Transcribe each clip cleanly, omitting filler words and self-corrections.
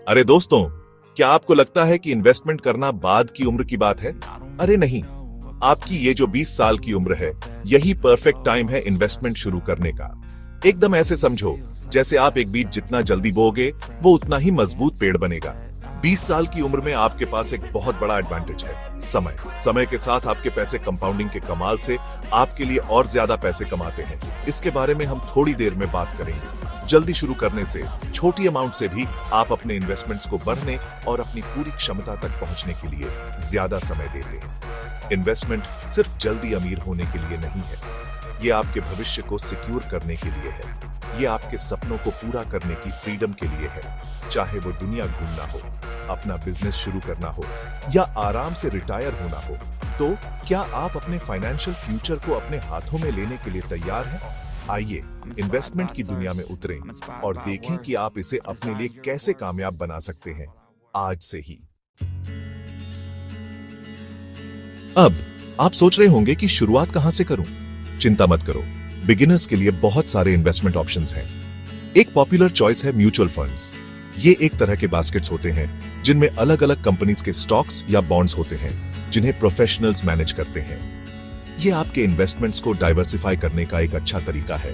अरे दोस्तों, क्या आपको लगता है कि इन्वेस्टमेंट करना बाद की उम्र की बात है? अरे नहीं, आपकी ये जो 20 साल की उम्र है, यही परफेक्ट टाइम है इन्वेस्टमेंट शुरू करने का। एकदम ऐसे समझो जैसे आप एक बीज जितना जल्दी बोओगे वो उतना ही मजबूत पेड़ बनेगा। 20 साल की उम्र में आपके पास एक बहुत बड़ा एडवांटेज है, समय। समय के साथ आपके पैसे कंपाउंडिंग के कमाल से आपके लिए और ज्यादा पैसे कमाते हैं। इसके बारे में हम थोड़ी देर में बात करेंगे। जल्दी शुरू करने से, छोटी अमाउंट से भी आप अपने इन्वेस्टमेंट्स को बढ़ने और अपनी पूरी क्षमता तक पहुंचने के लिए ज्यादा समय देते हैं। इन्वेस्टमेंट सिर्फ जल्दी अमीर होने के लिए नहीं है, ये आपके भविष्य को सिक्योर करने के लिए है। ये आपके सपनों को पूरा करने की फ्रीडम के लिए है। चाहे वो दुनिया घूमना हो, अपना बिजनेस शुरू करना हो या आराम से रिटायर होना हो, तो क्या आप अपने फाइनेंशियल फ्यूचर को अपने हाथों में लेने के लिए तैयार हैं? आइए इन्वेस्टमेंट की दुनिया में उतरें और देखें कि आप इसे अपने लिए कैसे कामयाब बना सकते हैं, आज से ही। अब आप सोच रहे होंगे कि शुरुआत कहां से करूं? चिंता मत करो, बिगिनर्स के लिए बहुत सारे इन्वेस्टमेंट ऑप्शंस हैं। एक पॉपुलर चॉइस है म्यूचुअल फंड्स। ये एक तरह के बास्केट्स होते हैं जिनमें अलग अलग कंपनीज के स्टॉक्स या बॉन्ड्स होते हैं, जिन्हें प्रोफेशनल्स मैनेज करते हैं। ये आपके इन्वेस्टमेंट्स को डाइवर्सिफाई करने का एक अच्छा तरीका है,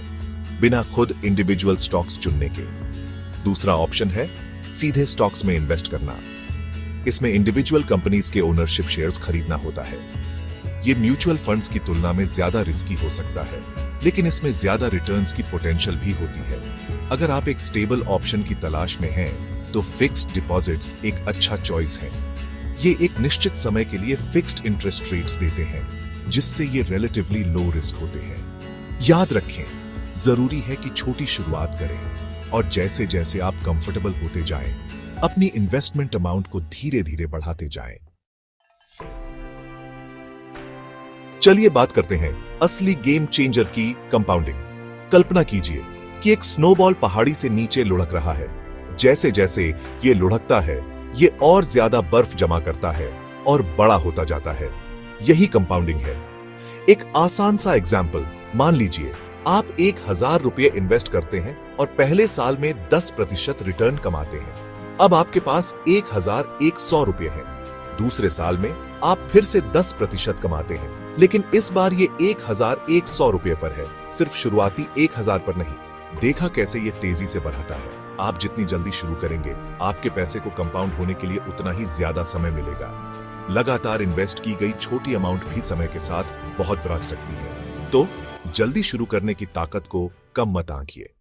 बिना खुद इंडिविजुअल स्टॉक्स चुनने के। दूसरा ऑप्शन है सीधे स्टॉक्स में इन्वेस्ट करना। इसमें इंडिविजुअल कंपनीज के ओनरशिप शेयर्स खरीदना होता है। ये म्यूचुअल फंड्स की तुलना में ज्यादा रिस्की हो सकता है, लेकिन इसमें ज्यादा रिटर्न्स की पोटेंशियल भी होती है। अगर आप एक स्टेबल ऑप्शन की तलाश में हैं, तो फिक्स्ड डिपॉजिट्स एक अच्छा चॉइस है। ये एक निश्चित समय के लिए फिक्स्ड इंटरेस्ट रेट्स देते हैं, जिससे ये रिलेटिवली लो रिस्क होते हैं। याद रखें, जरूरी है कि छोटी शुरुआत करें और जैसे जैसे आप कंफर्टेबल होते जाएं, अपनी इन्वेस्टमेंट अमाउंट को धीरे धीरे बढ़ाते जाएं। चलिए बात करते हैं असली गेम चेंजर की, कंपाउंडिंग। कल्पना कीजिए कि एक स्नोबॉल पहाड़ी से नीचे लुढ़क रहा है। जैसे जैसे ये लुढ़कता है, ये और ज्यादा बर्फ जमा करता है और बड़ा होता जाता है। यही कंपाउंडिंग है। एक आसान सा एग्जाम्पल, मान लीजिए आप 1000 रुपये इन्वेस्ट करते हैं और पहले साल में 10% रिटर्न कमाते हैं। अब आपके पास 1100 रुपये हैं। दूसरे साल में आप फिर से 10% कमाते हैं, लेकिन इस बार ये 1100 रुपये पर है, सिर्फ शुरुआती 1000 पर नहीं। देखा कैसे ये तेजी से बढ़ता है। आप जितनी जल्दी शुरू करेंगे, आपके पैसे को कंपाउंड होने के लिए उतना ही ज्यादा समय मिलेगा। लगातार इन्वेस्ट की गई छोटी अमाउंट भी समय के साथ बहुत बढ़ सकती है। तो जल्दी शुरू करने की ताकत को कम मत आंकिए।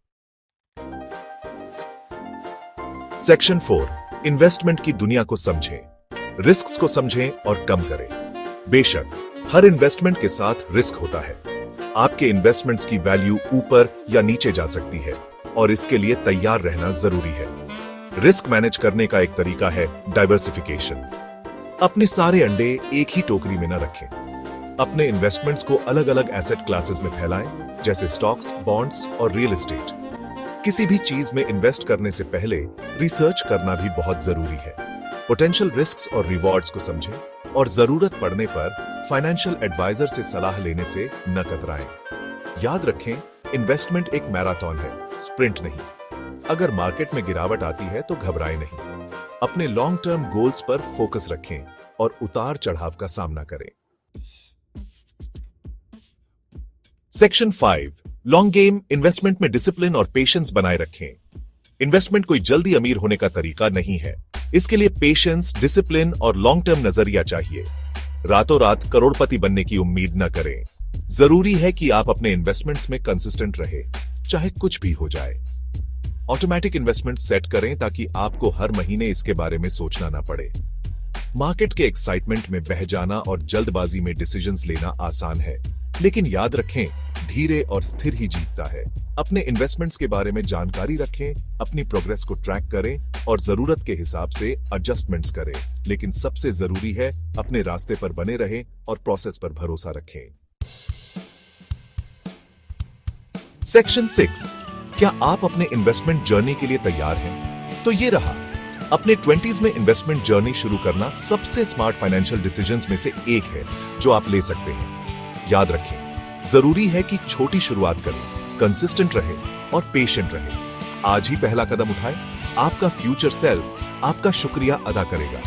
सेक्शन 4, इन्वेस्टमेंट की दुनिया को समझें, रिस्क्स को समझें और कम करें। बेशक हर इन्वेस्टमेंट के साथ रिस्क होता है। आपके इन्वेस्टमेंट्स की वैल्यू ऊपर या नीचे जा सकती है और इसके लिए तैयार रहना जरूरी है। रिस्क मैनेज करने का एक तरीका है डाइवर्सिफिकेशन। अपने सारे अंडे एक ही टोकरी में न रखें। अपने इन्वेस्टमेंट्स को अलग अलग एसेट क्लासेस में फैलाएं, जैसे स्टॉक्स, बॉन्ड्स और रियल एस्टेट। किसी भी चीज में इन्वेस्ट करने से पहले रिसर्च करना भी बहुत जरूरी है। पोटेंशियल रिस्क्स और रिवॉर्ड्स को समझें और जरूरत पड़ने पर फाइनेंशियल एडवाइजर से सलाह लेने से न कतराएं। याद रखें, इन्वेस्टमेंट एक मैराथन है, स्प्रिंट नहीं। अगर मार्केट में गिरावट आती है तो घबराएं नहीं। अपने लॉन्ग टर्म गोल्स पर फोकस रखें और उतार चढ़ाव का सामना करें। सेक्शन 5, लॉन्ग गेम, इन्वेस्टमेंट में डिसिप्लिन और पेशेंस बनाए रखें। इन्वेस्टमेंट कोई जल्दी अमीर होने का तरीका नहीं है। इसके लिए पेशेंस, डिसिप्लिन और लॉन्ग टर्म नजरिया चाहिए। रातों रात करोड़पति बनने की उम्मीद न करें। जरूरी है कि आप अपने इन्वेस्टमेंट्स में कंसिस्टेंट रहे, चाहे कुछ भी हो जाए। ऑटोमेटिक इन्वेस्टमेंट सेट करें ताकि आपको हर महीने इसके बारे में सोचना ना पड़े। मार्केट के एक्साइटमेंट में बह जाना और जल्दबाजी में डिसीजंस लेना आसान है, लेकिन याद रखें, धीरे और स्थिर ही जीतता है। अपने इन्वेस्टमेंट्स के बारे में जानकारी रखें, अपनी प्रोग्रेस को ट्रैक करें और जरूरत के हिसाब से एडजस्टमेंट्स करें। लेकिन सबसे जरूरी है अपने रास्ते पर बने रहें और प्रोसेस पर भरोसा रखें। सेक्शन 6, क्या आप अपने इन्वेस्टमेंट जर्नी के लिए तैयार हैं? तो ये रहा। अपने 20s में इन्वेस्टमेंट जर्नी शुरू करना सबसे स्मार्ट फाइनेंशियल डिसीजंस में से एक है जो आप ले सकते हैं। याद रखें, जरूरी है कि छोटी शुरुआत करें, कंसिस्टेंट रहें और पेशेंट रहें। आज ही पहला कदम उठाएं। आपका फ्यूचर सेल्फ आपका शुक्रिया अदा करेगा।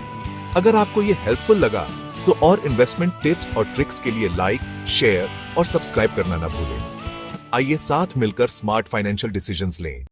अगर आपको ये हेल्पफुल लगा तो और इन्वेस्टमेंट टिप्स और ट्रिक्स के लिए लाइक, शेयर और सब्सक्राइब करना ना भूलें। आइए साथ मिलकर स्मार्ट फाइनेंशियल डिसीजंस लें।